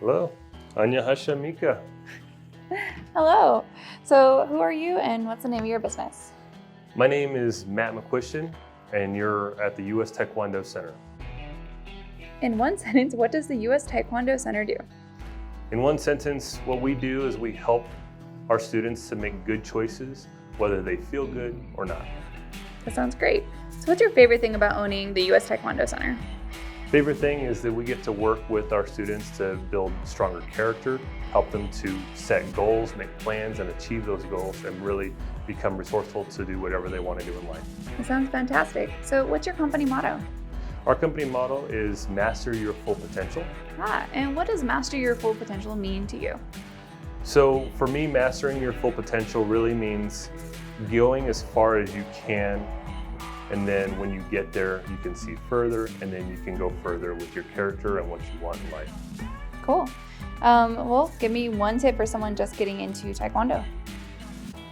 Hello, Anya Mika. Hello. So who are you and what's the name of your business? My name is Matt McCuistion and you're at the US Taekwondo Center. In one sentence, what does the US Taekwondo Center do? In one sentence, what we do is we help our students to make good choices, whether they feel good or not. That sounds great. So what's your favorite thing about owning the US Taekwondo Center? Favorite thing is that we get to work with our students to build stronger character, help them to set goals, make plans, and achieve those goals, and really become resourceful to do whatever they want to do in life. That sounds fantastic. So what's your company motto? Our company motto is Master Your Full Potential. And what does Master Your Full Potential mean to you? So for me, mastering your full potential really means going as far as you can, and then when you get there, you can see further, and then you can go further with your character and what you want in life. Cool. Well, give me one tip for someone just getting into Taekwondo.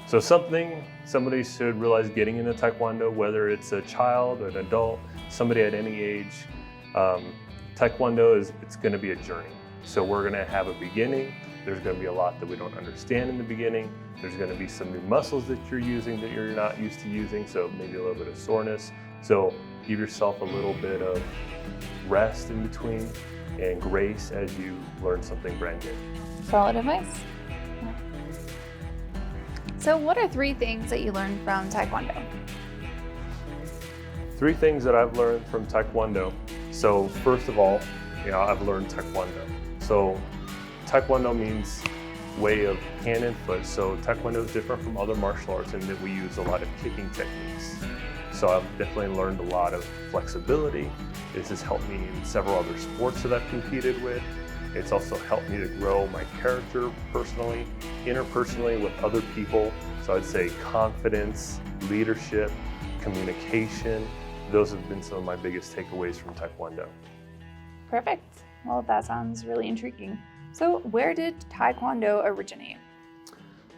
So somebody should realize getting into Taekwondo, whether it's a child, an adult, somebody at any age, Taekwondo it's going to be a journey. So we're going to have a beginning. There's going to be a lot that we don't understand in the beginning. There's going to be some new muscles that you're using that you're not used to using, so maybe a little bit of soreness. So give yourself a little bit of rest in between and grace as you learn something brand new. Solid advice. So what are 3 things that you learned from Taekwondo? 3 things that I've learned from Taekwondo. So first of all, I've learned Taekwondo. So Taekwondo means way of hand and foot. So Taekwondo is different from other martial arts in that we use a lot of kicking techniques. So I've definitely learned a lot of flexibility. This has helped me in several other sports that I've competed with. It's also helped me to grow my character personally, interpersonally with other people. So I'd say confidence, leadership, communication. Those have been some of my biggest takeaways from Taekwondo. Perfect. Well, that sounds really intriguing. So where did Taekwondo originate?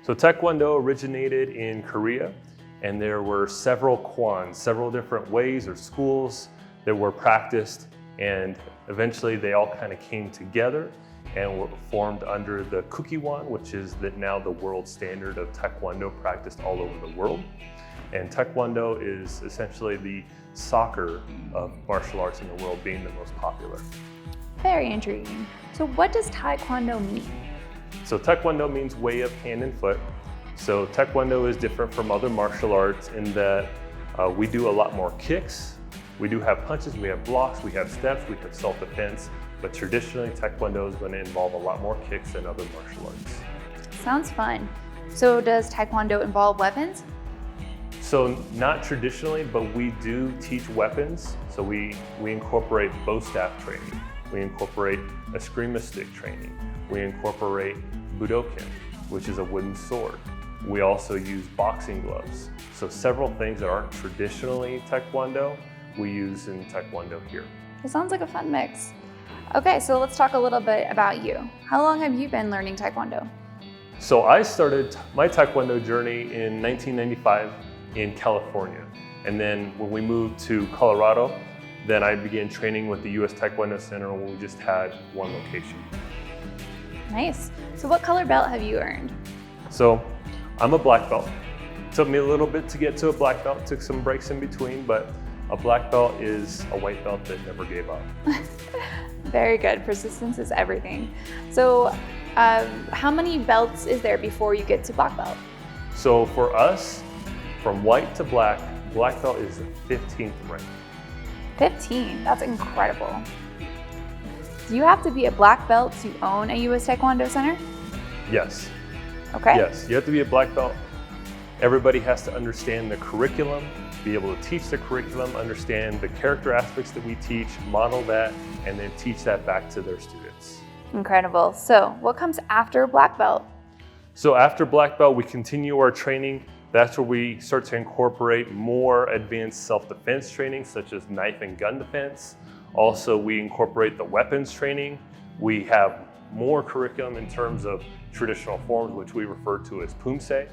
So Taekwondo originated in Korea, and there were several kwans, several different ways or schools that were practiced, and eventually they all kind of came together and were formed under the Kukkiwon, which is now the world standard of Taekwondo practiced all over the world. And Taekwondo is essentially the soccer of martial arts in the world, being the most popular. Very intriguing. So what does Taekwondo mean? So Taekwondo means way of hand and foot. So Taekwondo is different from other martial arts in that we do a lot more kicks. We do have punches, we have blocks, we have steps, we have self-defense, but traditionally Taekwondo is going to involve a lot more kicks than other martial arts. Sounds fun. So does Taekwondo involve weapons? So not traditionally, but we do teach weapons. So we incorporate bow staff training. We incorporate eskrima stick training. We incorporate budokan, which is a wooden sword. We also use boxing gloves. So several things that aren't traditionally Taekwondo, we use in Taekwondo here. It sounds like a fun mix. Okay, so let's talk a little bit about you. How long have you been learning Taekwondo? So I started my Taekwondo journey in 1995 in California. And then when we moved to Colorado, then I began training with the US Taekwondo Center when we just had one location. Nice. So what color belt have you earned? So I'm a black belt. It took me a little bit to get to a black belt, took some breaks in between, but a black belt is a white belt that never gave up. Very good. Persistence is everything. So how many belts is there before you get to black belt? So for us, from white to black belt is the 15th rank. 15, that's incredible. Do you have to be a black belt to own a US Taekwondo Center? Yes. Okay. Yes, you have to be a black belt. Everybody has to understand the curriculum, be able to teach the curriculum, understand the character aspects that we teach, model that, and then teach that back to their students. Incredible. So what comes after black belt? So after black belt, we continue our training. That's where we start to incorporate more advanced self-defense training, such as knife and gun defense. Also, we incorporate the weapons training. We have more curriculum in terms of traditional forms, which we refer to as pumse,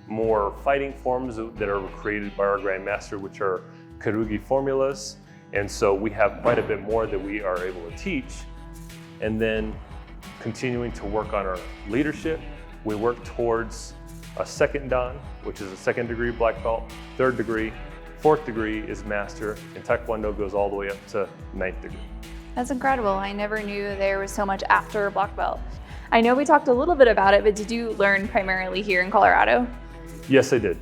more fighting forms that are created by our Grandmaster, which are Karugi formulas. And so we have quite a bit more that we are able to teach. And then continuing to work on our leadership. We work towards a second Dan, which is a second degree black belt, third degree, fourth degree is master, and Taekwondo goes all the way up to ninth degree. That's incredible. I never knew there was so much after a black belt. I know we talked a little bit about it, but did you learn primarily here in Colorado? Yes, I did.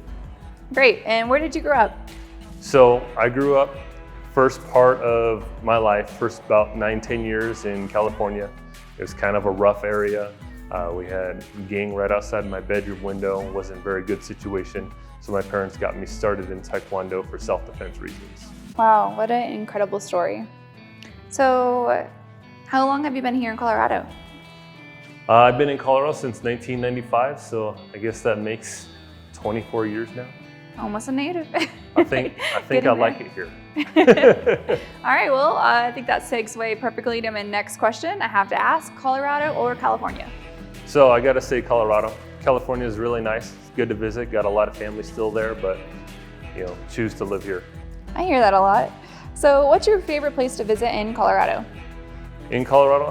Great. And where did you grow up? So I grew up first part of my life, first about 9-10 years in California. It was kind of a rough area. We had gang right outside my bedroom window. It wasn't a very good situation. So my parents got me started in Taekwondo for self-defense reasons. Wow, what an incredible story. So how long have you been here in Colorado? I've been in Colorado since 1995, so I guess that makes 24 years now. Almost a native. I think I like it here. All right, well, I think that segues perfectly to my next question. I have to ask, Colorado or California? So I gotta say Colorado. California is really nice. It's good to visit. Got a lot of family still there, but choose to live here. I hear that a lot. So what's your favorite place to visit in Colorado? In Colorado,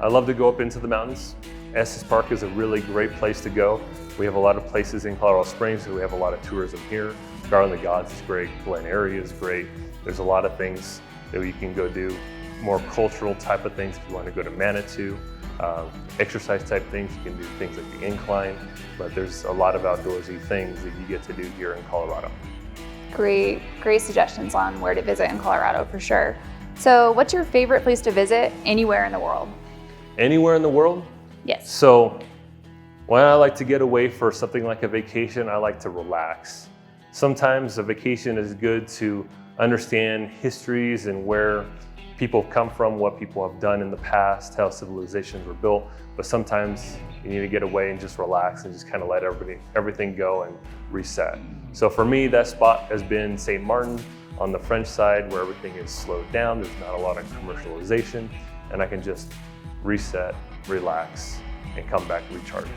I love to go up into the mountains. Estes Park is a really great place to go. We have a lot of places in Colorado Springs, so we have a lot of tourism here. Garland of the Gods is great, Glen Area is great. There's a lot of things that you can go do, more cultural type of things if you want to go to Manitou. Exercise type things, you can do things like the incline, but there's a lot of outdoorsy things that you get to do here in Colorado. Great suggestions on where to visit in Colorado for sure. So what's your favorite place to visit anywhere in the world? Anywhere in the world? Yes. So when I like to get away for something like a vacation, I like to relax. Sometimes a vacation is good to understand histories and where people have come from, what people have done in the past, how civilizations were built, but sometimes you need to get away and just relax and just kind of let everything go and reset. So for me, that spot has been St. Martin on the French side, where everything is slowed down, there's not a lot of commercialization, and I can just reset, relax, and come back recharged.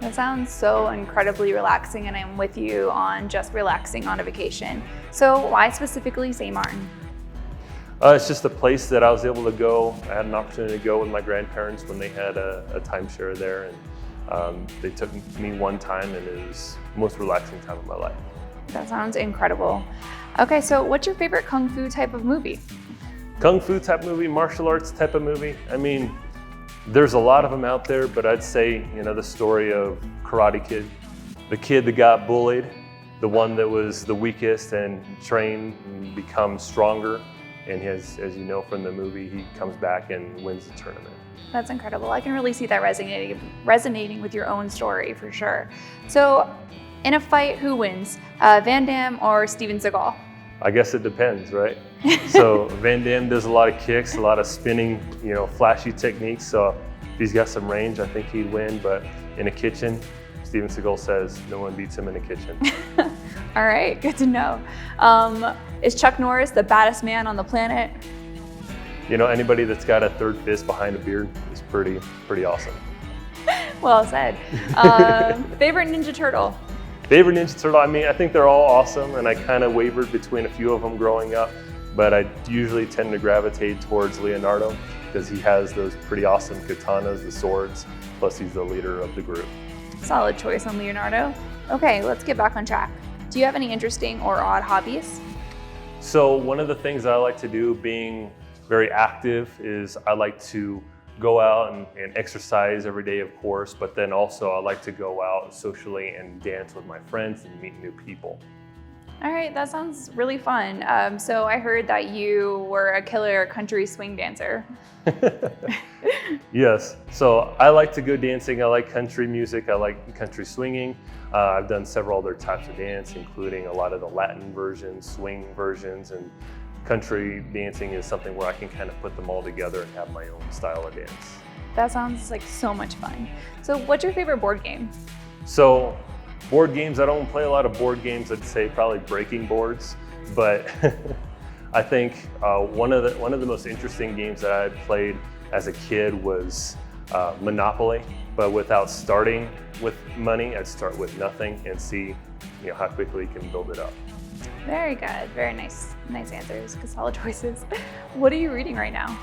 That sounds so incredibly relaxing, and I'm with you on just relaxing on a vacation. So why specifically St. Martin? It's just a place that I was able to go. I had an opportunity to go with my grandparents when they had a timeshare there, and they took me one time, and it was the most relaxing time of my life. That sounds incredible. Okay, so what's your favorite Kung Fu type of movie? Kung Fu type movie, martial arts type of movie. There's a lot of them out there, but I'd say, the story of Karate Kid, the kid that got bullied, the one that was the weakest and trained and becomes stronger. And as you know from the movie, he comes back and wins the tournament. That's incredible. I can really see that resonating with your own story for sure. So in a fight, who wins, Van Damme or Steven Seagal? I guess it depends, right? So Van Damme does a lot of kicks, a lot of spinning, flashy techniques. So if he's got some range, I think he'd win. But in a kitchen, Steven Seagal says no one beats him in a kitchen. All right, good to know. Is Chuck Norris the baddest man on the planet? Anybody that's got a third fist behind a beard is pretty awesome. Well said. Favorite Ninja Turtle? Favorite Ninja Turtle? I think they're all awesome, and I kind of wavered between a few of them growing up, but I usually tend to gravitate towards Leonardo because he has those pretty awesome katanas, the swords, plus he's the leader of the group. Solid choice on Leonardo. Okay, let's get back on track. Do you have any interesting or odd hobbies? So one of the things I like to do, being very active, is I like to go out and exercise every day, of course, but then also I like to go out socially and dance with my friends and meet new people. All right, that sounds really fun. So I heard that you were a killer country swing dancer. Yes, so I like to go dancing. I like country music. I like country swinging. I've done several other types of dance, including a lot of the Latin versions, swing versions, and country dancing is something where I can kind of put them all together and have my own style of dance. That sounds like so much fun. So what's your favorite board game? So board games, I don't play a lot of board games. I'd say probably breaking boards, but I think one of the most interesting games that I had played as a kid was Monopoly, but without starting with money, I'd start with nothing and see how quickly you can build it up. Very good, very nice answers, solid choices. What are you reading right now?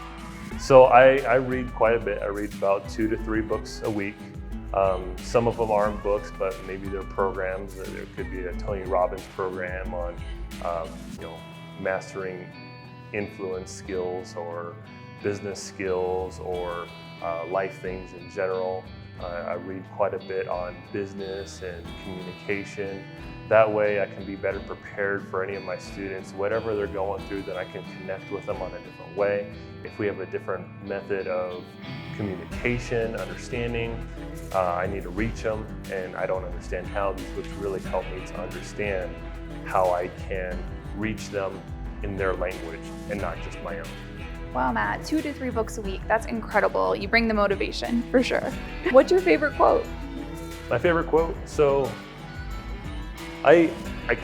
So I read quite a bit. I read about 2 to 3 books a week. Some of them aren't books, but maybe they're programs. There could be a Tony Robbins program on, mastering influence skills or business skills or life things in general. I read quite a bit on business and communication. That way I can be better prepared for any of my students, whatever they're going through, that I can connect with them on a different way. If we have a different method of communication, understanding, I need to reach them and I don't understand how. These books really help me to understand how I can reach them in their language and not just my own. Wow, Matt, 2 to 3 books a week. That's incredible. You bring the motivation, for sure. What's your favorite quote? My favorite quote? So I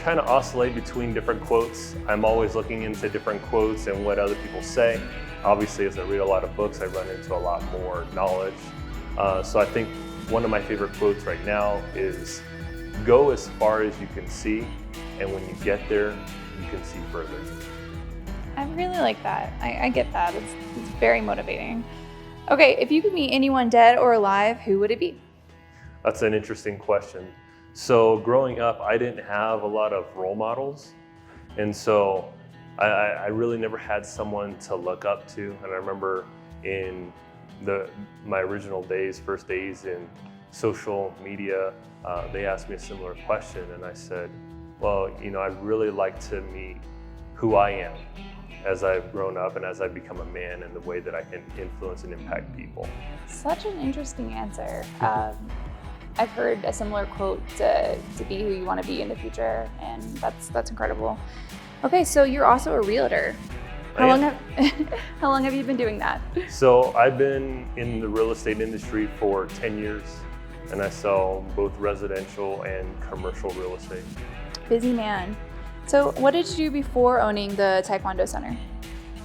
kind of oscillate between different quotes. I'm always looking into different quotes and what other people say. Obviously, as I read a lot of books, I run into a lot more knowledge. So I think one of my favorite quotes right now is, go as far as you can see, and when you get there, you can see further. I really like that. I get that. It's very motivating. Okay, if you could meet anyone dead or alive, who would it be? That's an interesting question. So growing up, I didn't have a lot of role models. And so I really never had someone to look up to. And I remember in my original days, first days in social media, they asked me a similar question. And I said, well, I'd really like to meet who I am as I've grown up and as I've become a man, and the way that I can influence and impact people. Such an interesting answer. I've heard a similar quote to be who you want to be in the future, and that's incredible. Okay, so you're also a realtor. How long have you been doing that? So I've been in the real estate industry for 10 years, and I sell both residential and commercial real estate. Busy man. So what did you do before owning the Taekwondo Center?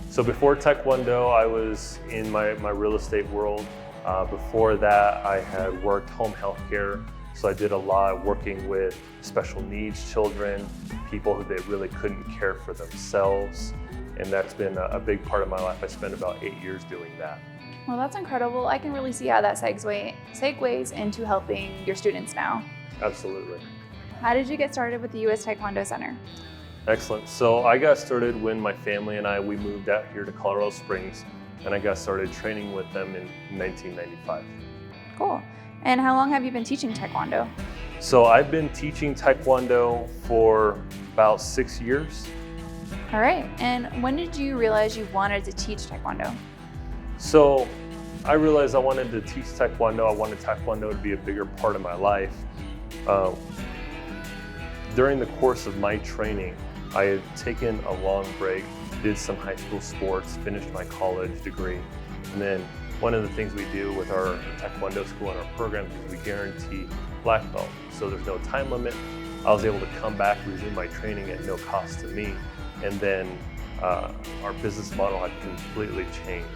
So before Taekwondo, I was in my real estate world. Before that, I had worked home health care. So I did a lot working with special needs children, people who they really couldn't care for themselves. And that's been a big part of my life. I spent about 8 years doing that. Well, that's incredible. I can really see how that segues into helping your students now. Absolutely. How did you get started with the US Taekwondo Center? Excellent. So I got started when my family and we moved out here to Colorado Springs, and I got started training with them in 1995. Cool. And how long have you been teaching Taekwondo? So I've been teaching Taekwondo for about 6 years. All right. And when did you realize you wanted to teach Taekwondo? So I realized I wanted to teach Taekwondo. I wanted Taekwondo to be a bigger part of my life. During the course of my training, I had taken a long break, did some high school sports, finished my college degree, and then one of the things we do with our Taekwondo school and our programs is we guarantee black belt. So there's no time limit. I was able to come back, resume my training at no cost to me, and then our business model had completely changed.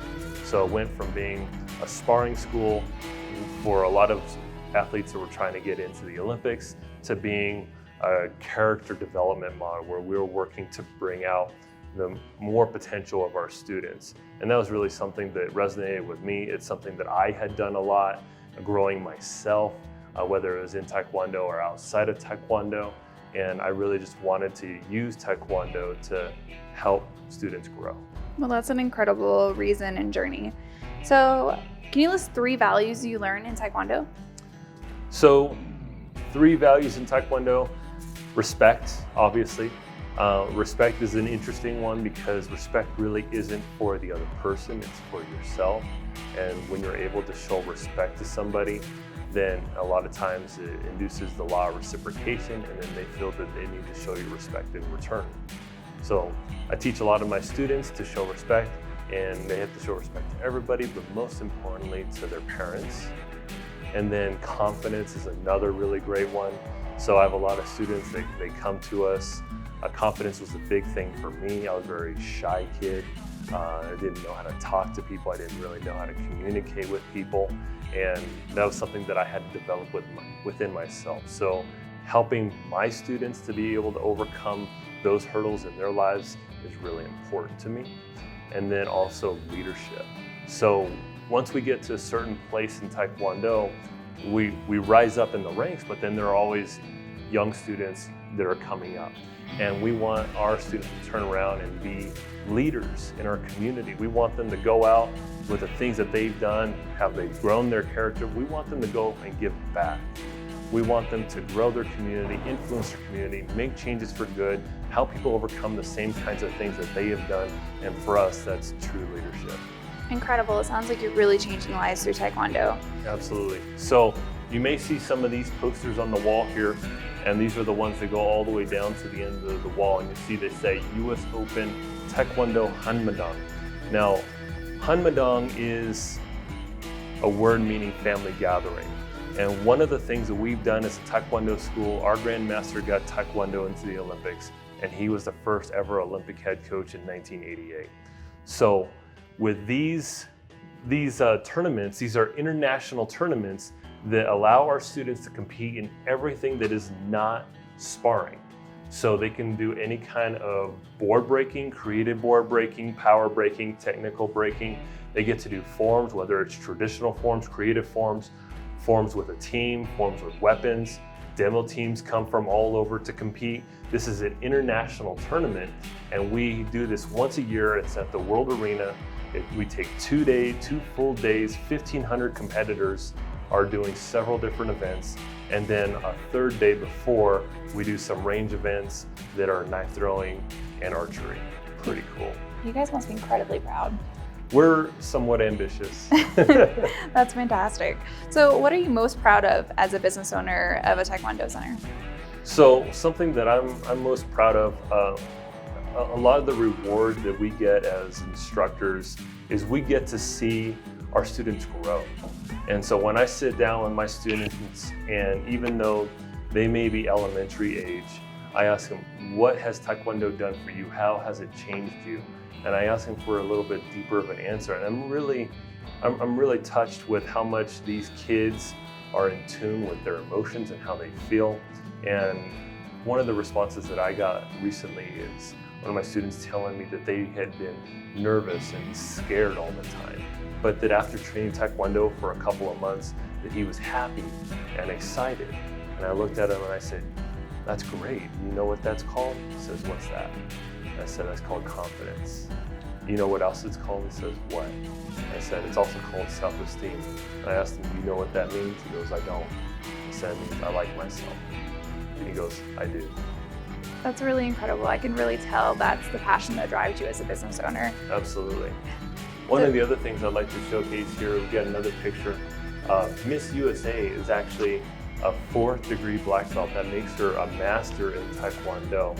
So it went from being a sparring school for a lot of athletes that were trying to get into the Olympics to being a character development model where we were working to bring out the more potential of our students. And that was really something that resonated with me. It's something that I had done a lot, growing myself, whether it was in Taekwondo or outside of Taekwondo. And I really just wanted to use Taekwondo to help students grow. Well, that's an incredible reason and journey. So can you list 3 values you learned in Taekwondo? So 3 values in Taekwondo. Respect, obviously. Respect is an interesting one because respect really isn't for the other person, it's for yourself. And when you're able to show respect to somebody, then a lot of times it induces the law of reciprocation, and then they feel that they need to show you respect in return. So I teach a lot of my students to show respect, and they have to show respect to everybody, but most importantly to their parents. And then confidence is another really great one. So I have a lot of students, they come to us. Confidence was a big thing for me. I was a very shy kid. I didn't know how to talk to people. I didn't really know how to communicate with people. And that was something that I had to develop within myself. So helping my students to be able to overcome those hurdles in their lives is really important to me. And then also leadership. So once we get to a certain place in Taekwondo, we rise up in the ranks, but then there are always young students that are coming up. And we want our students to turn around and be leaders in our community. We want them to go out with the things that they've done, have they grown their character. We want them to go and give back. We want them to grow their community, influence their community, make changes for good, help people overcome the same kinds of things that they have done. And for us, that's true leadership. Incredible. It sounds like you're really changing lives through Taekwondo. Absolutely. So you may see some of these posters on the wall here, and these are the ones that go all the way down to the end of the wall, and you see they say US Open Taekwondo Hanmadang. Now, Hanmadang is a word meaning family gathering. And one of the things that we've done as a Taekwondo school, our Grandmaster got Taekwondo into the Olympics, and he was the first ever Olympic head coach in 1988. So with these tournaments, these are international tournaments that allow our students to compete in everything that is not sparring. So they can do any kind of board breaking, creative board breaking, power breaking, technical breaking. They get to do forms, whether it's traditional forms, creative forms, forms with a team, forms with weapons. Demo teams come from all over to compete. This is an international tournament, and we do this once a year. It's at the World Arena. We take 2 full days, 1,500 competitors are doing several different events. And then a third day before, we do some range events that are knife throwing and archery. Pretty cool. You guys must be incredibly proud. We're somewhat ambitious. That's fantastic. So what are you most proud of as a business owner of a Taekwondo center? So something that I'm most proud of, a lot of the reward that we get as instructors is we get to see our students grow. And so when I sit down with my students, and even though they may be elementary age, I ask them, what has Taekwondo done for you? How has it changed you? And I ask them for a little bit deeper of an answer. And I'm really touched with how much these kids are in tune with their emotions and how they feel. And one of the responses that I got recently is one of my students telling me that they had been nervous and scared all the time, but that after training Taekwondo for a couple of months, that he was happy and excited. And I looked at him and I said, that's great. You know what that's called? He says, what's that? And I said, that's called confidence. You know what else it's called? He says, what? I said, it's also called self-esteem. And I asked him, do you know what that means? He goes, I don't. I said, it means I like myself. And he goes, I do. That's really incredible. I can really tell that's the passion that drives you as a business owner. Absolutely. One of the other things I'd like to showcase here, we've got another picture. Miss USA is actually a 4th degree black belt. That makes her a master in Taekwondo.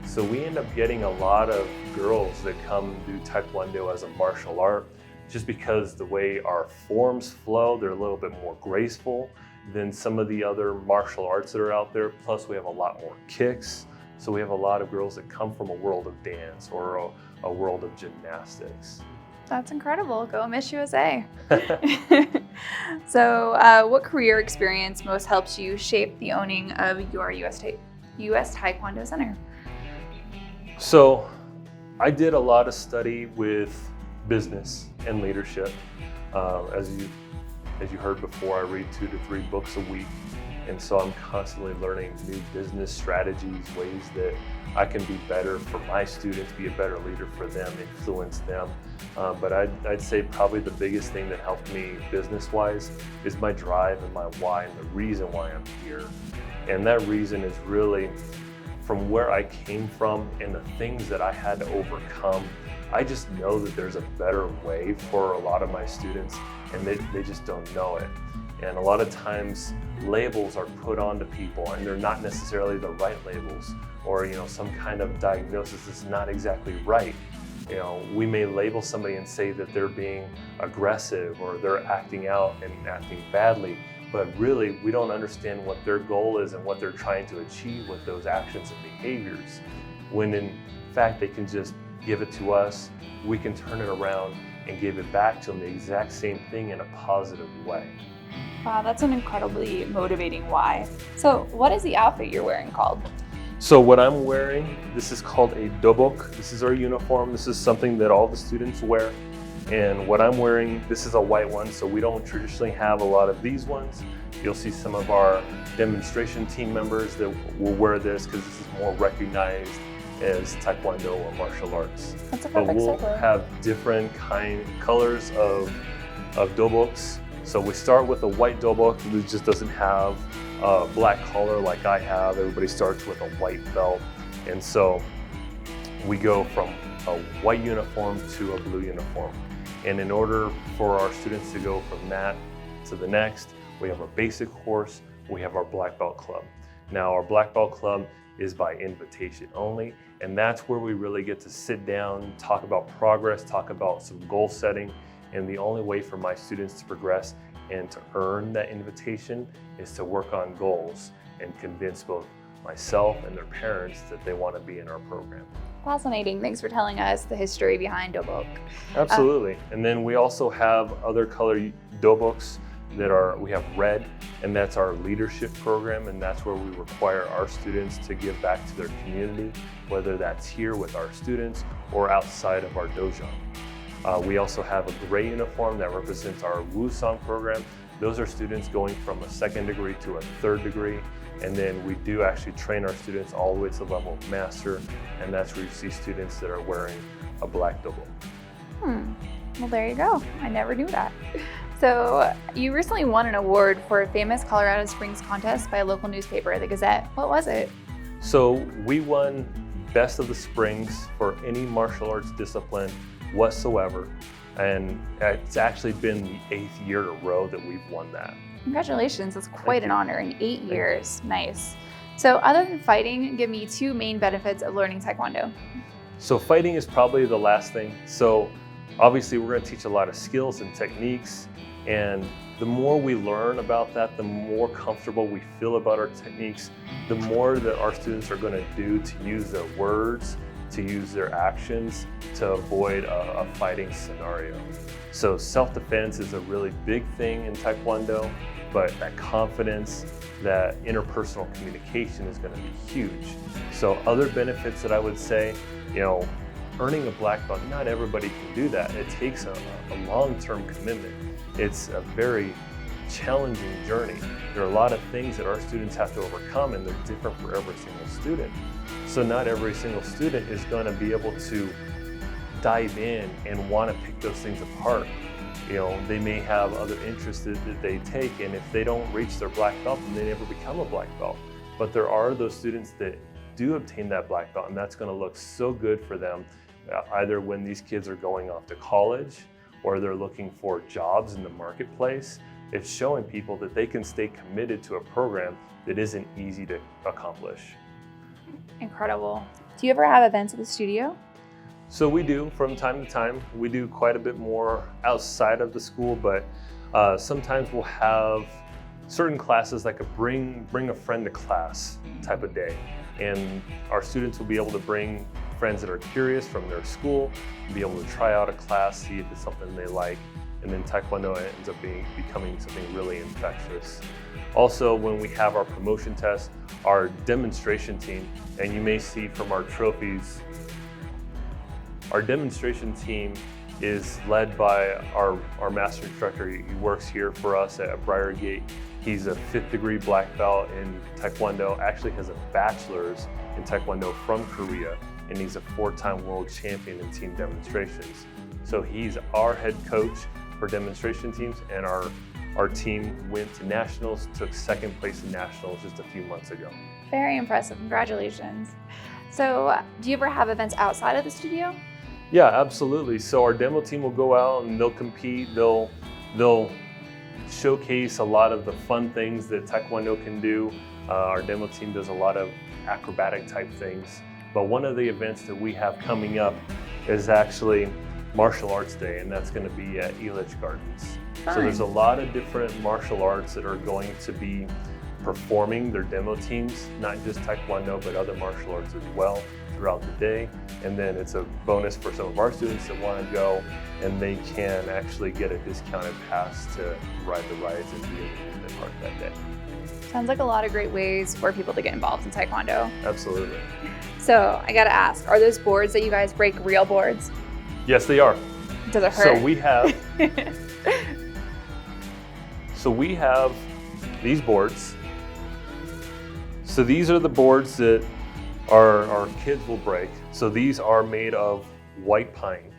So we end up getting a lot of girls that come do Taekwondo as a martial art, just because the way our forms flow, they're a little bit more graceful than some of the other martial arts that are out there. Plus we have a lot more kicks. So we have a lot of girls that come from a world of dance or a world of gymnastics. That's incredible. Go Miss USA. So what career experience most helps you shape the owning of your US Taekwondo Center? So I did a lot of study with business and leadership. As you heard before, I read 2 to 3 books a week. And so I'm constantly learning new business strategies, ways that I can be better for my students, be a better leader for them, influence them. But I'd say probably the biggest thing that helped me business-wise is my drive and my why and the reason why I'm here. And that reason is really from where I came from and the things that I had to overcome. I just know that there's a better way for a lot of my students, and they just don't know it. And a lot of times labels are put onto people and they're not necessarily the right labels, or some kind of diagnosis is not exactly right. We may label somebody and say that they're being aggressive or they're acting out and acting badly, but really we don't understand what their goal is and what they're trying to achieve with those actions and behaviors. When in fact they can just give it to us, we can turn it around and give it back to them the exact same thing in a positive way. Wow, that's an incredibly motivating why. So what is the outfit you're wearing called? So what I'm wearing, this is called a dobok. This is our uniform. This is something that all the students wear. And what I'm wearing, this is a white one, so we don't traditionally have a lot of these ones. You'll see some of our demonstration team members that will wear this because this is more recognized as Taekwondo or martial arts. That's a but perfect we'll segue. have different colors of doboks. So we start with a white dobok that just doesn't have a black collar like I have. Everybody starts with a white belt. And so we go from a white uniform to a blue uniform. And in order for our students to go from that to the next, we have our basic course, we have our black belt club. Now our black belt club is by invitation only, and that's where we really get to sit down, talk about progress, talk about some goal setting. And the only way for my students to progress and to earn that invitation is to work on goals and convince both myself and their parents that they want to be in our program. Fascinating. Thanks for telling us the history behind dobok. Absolutely. And then we also have other color doboks we have red, and that's our leadership program, and that's where we require our students to give back to their community, whether that's here with our students or outside of our dojo. We also have a gray uniform that represents our Wusong program. Those are students going from a second degree to a third degree. And then we do actually train our students all the way to the level of master. And that's where you see students that are wearing a black dobok. Well, there you go. I never knew that. So you recently won an award for a famous Colorado Springs contest by a local newspaper, the Gazette. What was it? So we won Best of the Springs for any martial arts discipline whatsoever. And it's actually been the 8th year in a row that we've won that. Congratulations, that's quite an honor in 8 years. Nice. So other than fighting, give me 2 main benefits of learning Taekwondo. So fighting is probably the last thing. So obviously we're going to teach a lot of skills and techniques, and the more we learn about that, the more comfortable we feel about our techniques, the more that our students are going to do to use their words, to use their actions to avoid a fighting scenario. So self-defense is a really big thing in Taekwondo, but that confidence, that interpersonal communication is going to be huge. So other benefits that I would say, earning a black belt, not everybody can do that. It takes a long-term commitment. It's a very challenging journey. There are a lot of things that our students have to overcome, and they're different for every single student. So not every single student is going to be able to dive in and want to pick those things apart. They may have other interests that they take, and if they don't reach their black belt, then they never become a black belt. But there are those students that do obtain that black belt, and that's going to look so good for them, either when these kids are going off to college or they're looking for jobs in the marketplace. It's showing people that they can stay committed to a program that isn't easy to accomplish. Incredible. Do you ever have events at the studio? So we do from time to time. We do quite a bit more outside of the school, but sometimes we'll have certain classes like a bring a friend to class type of day. And our students will be able to bring friends that are curious from their school, be able to try out a class, see if it's something they like. And then Taekwondo ends up becoming something really infectious. Also, when we have our promotion tests, our demonstration team, and you may see from our trophies, our demonstration team is led by our master instructor. He works here for us at Briargate. He's a 5th degree black belt in Taekwondo, actually has a bachelor's in Taekwondo from Korea, and he's a 4-time world champion in team demonstrations. So he's our head coach for demonstration teams, and our team went to nationals, took 2nd place in nationals just a few months ago. Very impressive, congratulations. So do you ever have events outside of the studio? Yeah, absolutely. So our demo team will go out and they'll compete, they'll showcase a lot of the fun things that Taekwondo can do. Our demo team does a lot of acrobatic type things. But one of the events that we have coming up is actually Martial Arts Day, and that's going to be at Elitch Gardens. Fun. So there's a lot of different martial arts that are going to be performing their demo teams, not just Taekwondo, but other martial arts as well throughout the day. And then it's a bonus for some of our students that want to go, and they can actually get a discounted pass to ride the rides and be in the amusement park that day. Sounds like a lot of great ways for people to get involved in Taekwondo. Absolutely. So I gotta ask, are those boards that you guys break real boards? Yes, they are. Does it hurt? So we have these boards. So these are the boards that our kids will break. So these are made of white pine.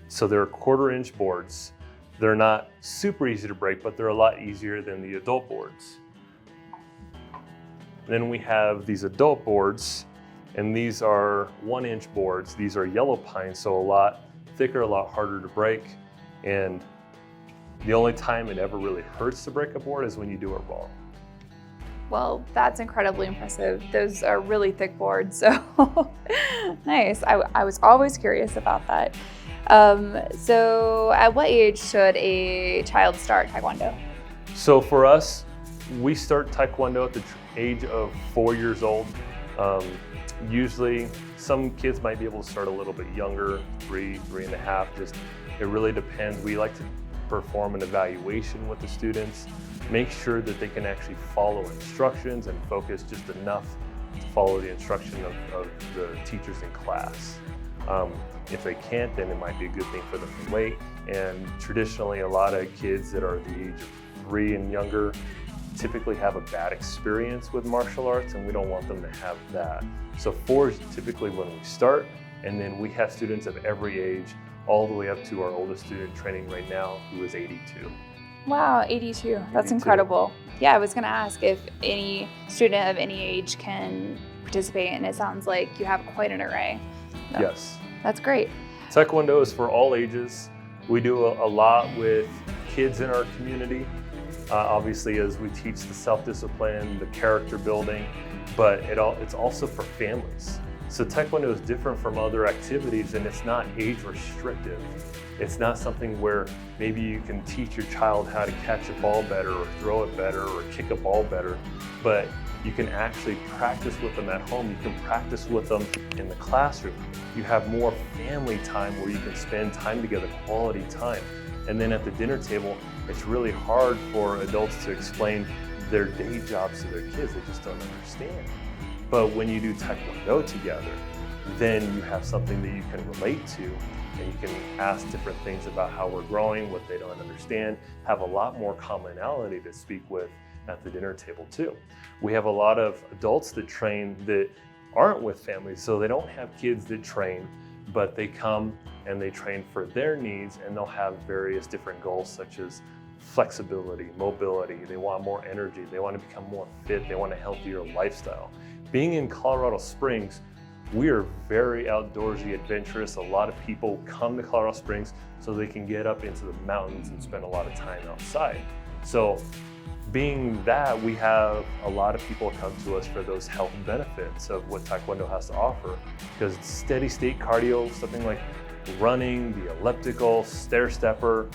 So they're 1/4 inch boards. They're not super easy to break, but they're a lot easier than the adult boards. Then we have these adult boards, and these are 1-inch boards. These are yellow pine, so a lot thicker, a lot harder to break. And the only time it ever really hurts to break a board is when you do it wrong. Well, that's incredibly impressive. Those are really thick boards, so nice. I was always curious about that. So at what age should a child start Taekwondo? So for us, we start Taekwondo at the age of 4 years old. Usually some kids might be able to start a little bit younger, 3.5, just it really depends. We like to perform an evaluation with the students, make sure that they can actually follow instructions and focus just enough to follow the instruction of the teachers in class. If they can't, then it might be a good thing for them to wait. And traditionally, a lot of kids that are the age of 3 and younger typically have a bad experience with martial arts, and we don't want them to have that. So 4 is typically when we start, and then we have students of every age, all the way up to our oldest student training right now, who is 82. Wow, 82. That's incredible. Yeah, I was gonna ask if any student of any age can participate, and it sounds like you have quite an array. So Yes. That's great. Taekwondo is for all ages. We do a lot with kids in our community, obviously, as we teach the self-discipline, the character building, but it's also for families. So Taekwondo is different from other activities, and it's not age restrictive. It's not something where maybe you can teach your child how to catch a ball better or throw it better or kick a ball better, but you can actually practice with them at home. You can practice with them in the classroom. You have more family time where you can spend time together, quality time. And then at the dinner table, it's really hard for adults to explain their day jobs to their kids. They just don't understand. But when you do Taekwondo together, then you have something that you can relate to, and you can ask different things about how we're growing, what they don't understand, have a lot more commonality to speak with at the dinner table too. We have a lot of adults that train that aren't with families, so they don't have kids that train, but they come and they train for their needs, and they'll have various different goals such as flexibility, mobility, they want more energy, they want to become more fit, they want a healthier lifestyle. Being in Colorado Springs, we are very outdoorsy, adventurous. A lot of people come to Colorado Springs so they can get up into the mountains and spend a lot of time outside. So being that, we have a lot of people come to us for those health benefits of what Taekwondo has to offer, because steady state cardio, something like running, the elliptical, stair stepper,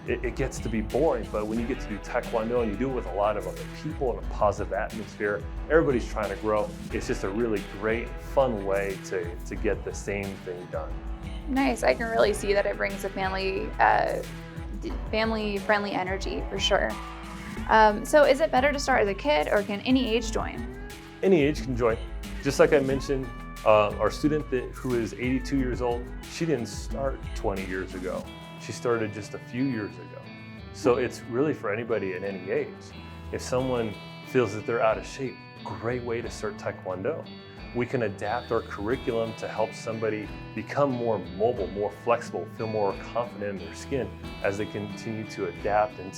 it gets to be boring. But when you get to do Taekwondo and you do it with a lot of other people in a positive atmosphere, everybody's trying to grow. It's just a really great, fun way to get the same thing done. Nice. I can really see that it brings a family-friendly energy for sure. So is it better to start as a kid, or can any age join? Any age can join. Just like I mentioned, our student who is 82 years old, she didn't start 20 years ago. She started just a few years ago. So it's really for anybody at any age. If someone feels that they're out of shape, great way to start Taekwondo. We can adapt our curriculum to help somebody become more mobile, more flexible, feel more confident in their skin as they continue to adapt and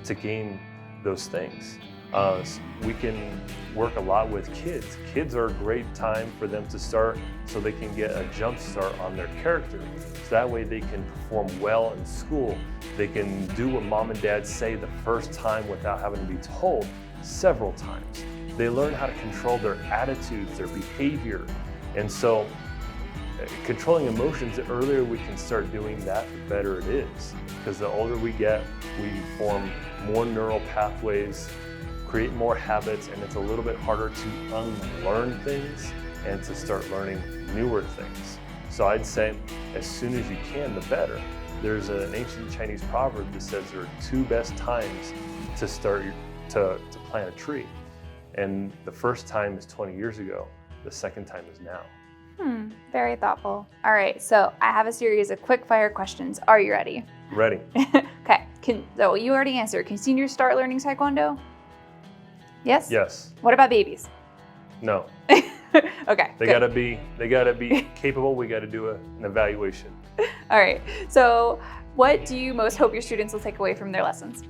to gain those things. We can work a lot with kids. Kids are a great time for them to start so they can get a jump start on their character. So that way they can perform well in school. They can do what mom and dad say the first time without having to be told several times. They learn how to control their attitudes, their behavior. And so controlling emotions, the earlier we can start doing that, the better it is. Because the older we get, we form more neural pathways, create more habits, and it's a little bit harder to unlearn things and to start learning newer things. So I'd say as soon as you can, the better. There's an ancient Chinese proverb that says there are 2 best times to start to plant a tree. And the first time is 20 years ago. The second time is now. Very thoughtful. All right, so I have a series of quick fire questions. Are you ready? Ready. Okay, so you already answered. Can seniors start learning Taekwondo? Yes? Yes. What about babies? No. Okay. They gotta be capable. We gotta do an evaluation. All right, so what do you most hope your students will take away from their lessons?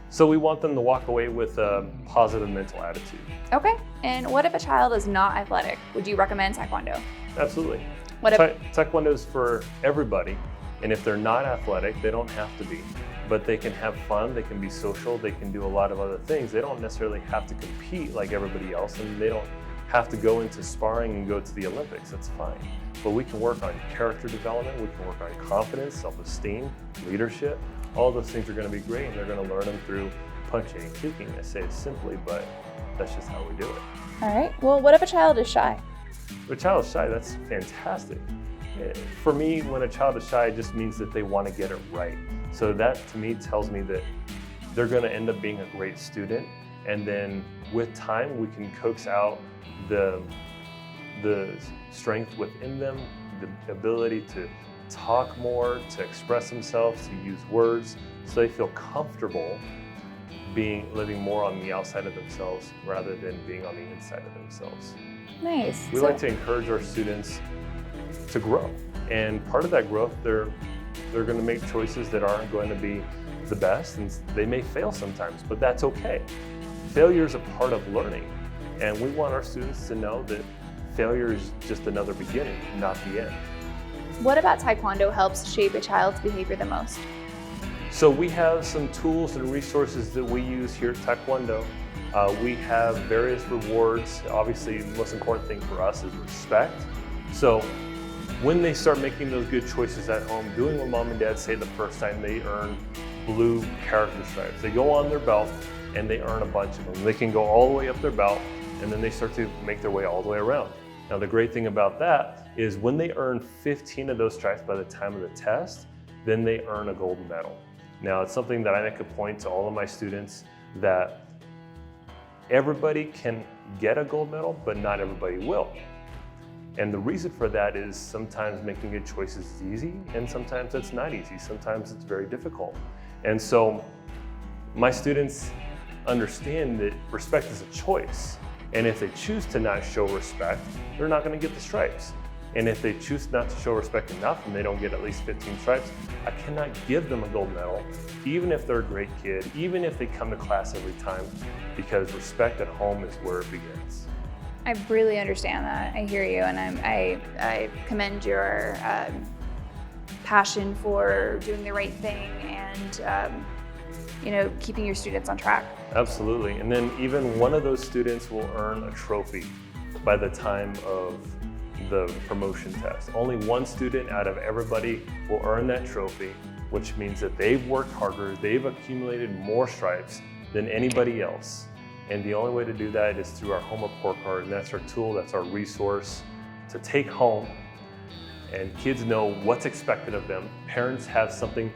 So we want them to walk away with a positive mental attitude. Okay, and what if a child is not athletic? Would you recommend Taekwondo? Absolutely. What if Taekwondo is for everybody, and if they're not athletic, they don't have to be. But they can have fun, they can be social, they can do a lot of other things. They don't necessarily have to compete like everybody else, and they don't have to go into sparring and go to the Olympics. That's fine. But we can work on character development, we can work on confidence, self-esteem, leadership. All those things are going to be great, and they're going to learn them through punching and kicking. I say it simply, but that's just how we do it. All right, well, what if a child is shy? If a child is shy, that's fantastic. For me, when a child is shy, it just means that they want to get it right. So that to me tells me that they're going to end up being a great student. And then with time, we can coax out the strength within them, the ability to talk more, to express themselves, to use words, so they feel comfortable living more on the outside of themselves rather than being on the inside of themselves. Nice. We like to encourage our students to grow, and part of that growth, they're going to make choices that aren't going to be the best, and they may fail sometimes, but that's okay. Failure is a part of learning, and we want our students to know that failure is just another beginning, not the end. What about Taekwondo helps shape a child's behavior the most? So we have some tools and resources that we use here at Taekwondo. We have various rewards. Obviously, the most important thing for us is respect. So when they start making those good choices at home, doing what mom and dad say the first time, they earn blue character stripes. They go on their belt and they earn a bunch of them. They can go all the way up their belt, and then they start to make their way all the way around. Now, the great thing about that is when they earn 15 of those stripes by the time of the test, then they earn a gold medal. Now, it's something that I make a point to all of my students that everybody can get a gold medal, but not everybody will. And the reason for that is sometimes making good choices is easy, and sometimes it's not easy. Sometimes it's very difficult. And so my students understand that respect is a choice. And if they choose to not show respect, they're not going to get the stripes. And if they choose not to show respect enough and they don't get at least 15 stripes, I cannot give them a gold medal, even if they're a great kid, even if they come to class every time, because respect at home is where it begins. I really understand that. I hear you, and I commend your passion for doing the right thing and keeping your students on track. Absolutely, and then even one of those students will earn a trophy by the time of the promotion test. Only one student out of everybody will earn that trophy, which means that they've worked harder, they've accumulated more stripes than anybody else. And the only way to do that is through our home report card, and that's our tool, that's our resource to take home, and kids know what's expected of them. Parents have something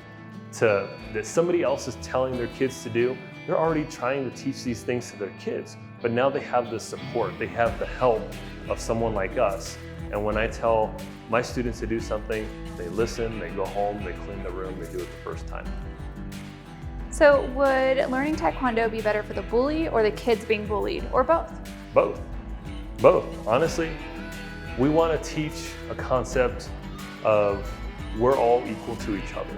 that somebody else is telling their kids to do. They're already trying to teach these things to their kids, but now they have the support, they have the help of someone like us. And when I tell my students to do something, they listen, they go home, they clean the room, they do it the first time. So would learning Taekwondo be better for the bully or the kids being bullied, or both? Both. Honestly, we want to teach a concept of we're all equal to each other.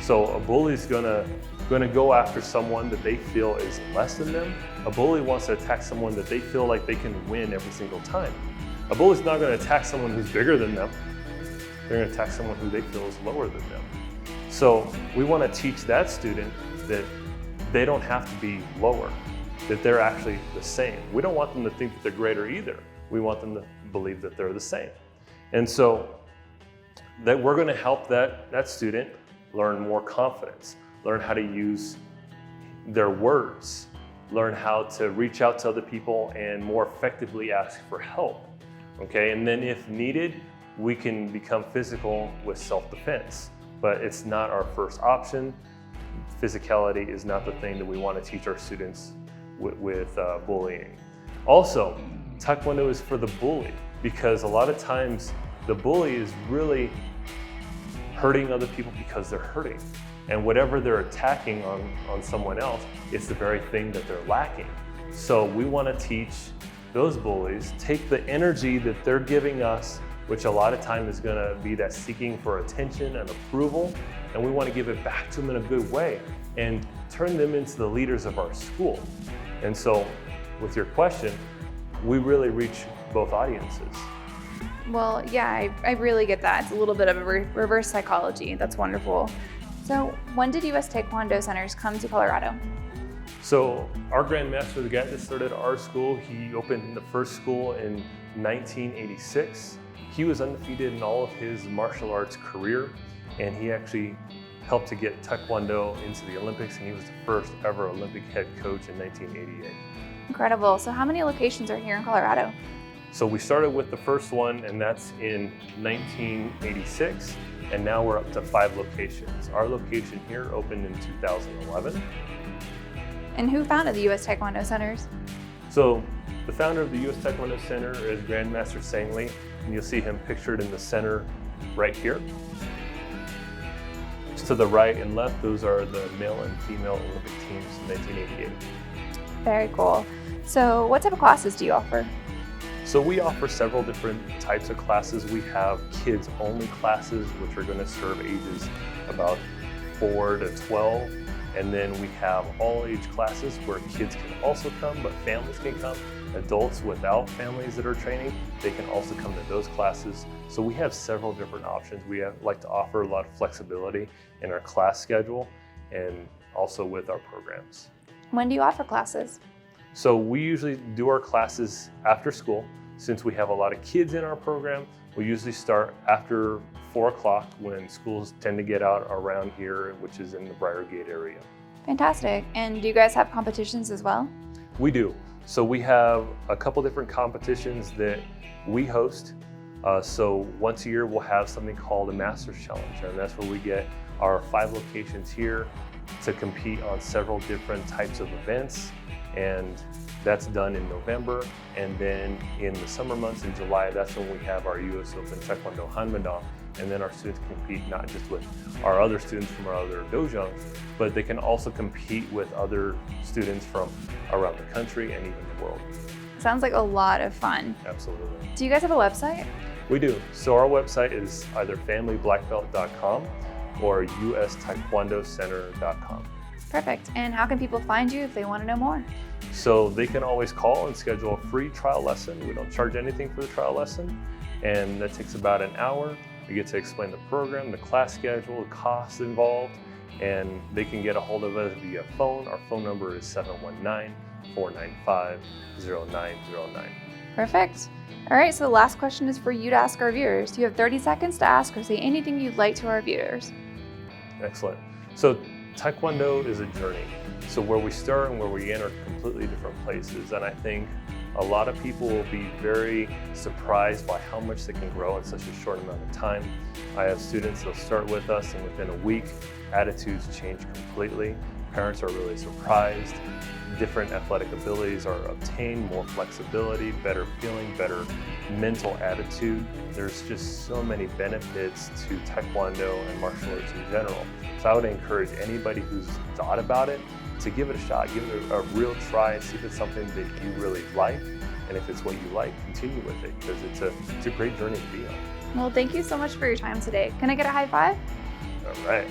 So a bully is gonna go after someone that they feel is less than them. A bully wants to attack someone that they feel like they can win every single time. A bully's not going to attack someone who's bigger than them. They're going to attack someone who they feel is lower than them. So we want to teach that student that they don't have to be lower, that they're actually the same. We don't want them to think that they're greater either. We want them to believe that they're the same. And so that we're going to help that student learn more confidence, learn how to use their words, learn how to reach out to other people and more effectively ask for help. Okay, and then if needed, we can become physical with self-defense, but it's not our first option. Physicality is not the thing that we want to teach our students with bullying. Also, Taekwondo is for the bully. because a lot of times the bully is really hurting other people because they're hurting. And whatever they're attacking on someone else, it's the very thing that they're lacking. So we want to teach those bullies, take the energy that they're giving us, which a lot of time is going to be that seeking for attention and approval, and we want to give it back to them in a good way and turn them into the leaders of our school. And so with your question, we really reach both audiences. Well, yeah, I really get that. It's a little bit of a reverse psychology. That's wonderful. So when did US Taekwondo Centers come to Colorado? So our Grandmaster, the guy that started our school, he opened the first school in 1986. He was undefeated in all of his martial arts career, and he actually helped to get Taekwondo into the Olympics, and he was the first ever Olympic head coach in 1988. Incredible. So how many locations are here in Colorado? So we started with the first one, and that's in 1986, and now we're up to 5 locations. Our location here opened in 2011. And who founded the US Taekwondo Centers? So the founder of the US Taekwondo Center is Grandmaster Sangli, and you'll see him pictured in the center right here. To the right and left, those are the male and female Olympic teams in 1988. Very cool. So what type of classes do you offer? So we offer several different types of classes. We have kids-only classes, which are going to serve ages about 4 to 12. And then we have all-age classes where kids can also come, but families can come. Adults without families that are training, they can also come to those classes. So we have several different options. We like to offer a lot of flexibility in our class schedule and also with our programs. When do you offer classes? So we usually do our classes after school. Since we have a lot of kids in our program, we usually start after 4 o'clock when schools tend to get out around here, which is in the Briargate area. Fantastic. And do you guys have competitions as well? We do. So we have a couple different competitions that we host. So once a year we'll have something called a Masters Challenge, and that's where we get our 5 locations here to compete on several different types of events. And that's done in November, and then in the summer months in July, that's when we have our US Open Taekwondo Hanmadan, and then our students compete not just with our other students from our other dojos, but they can also compete with other students from around the country and even the world. Sounds like a lot of fun. Absolutely. Do you guys have a website? We do. So our website is either familyblackbelt.com or ustaekwondocenter.com. Perfect. And how can people find you if they want to know more? So they can always call and schedule a free trial lesson. We don't charge anything for the trial lesson, and that takes about an hour. We get to explain the program, the class schedule, the costs involved, and they can get a hold of us via phone. Our phone number is 719-495-0909. Perfect. All right, so the last question is for you to ask our viewers. You have 30 seconds to ask or say anything you'd like to our viewers. Excellent. So Taekwondo is a journey. So where we start and where we end are completely different places. And I think a lot of people will be very surprised by how much they can grow in such a short amount of time. I have students that'll start with us, and within a week, attitudes change completely. Parents are really surprised. Different athletic abilities are obtained, more flexibility, better feeling, better mental attitude. There's just so many benefits to Taekwondo and martial arts in general. So I would encourage anybody who's thought about it to give it a shot, give it a real try and see if it's something that you really like. And if it's what you like, continue with it, because it's a great journey to be on. Well, thank you so much for your time today. Can I get a high five? All right.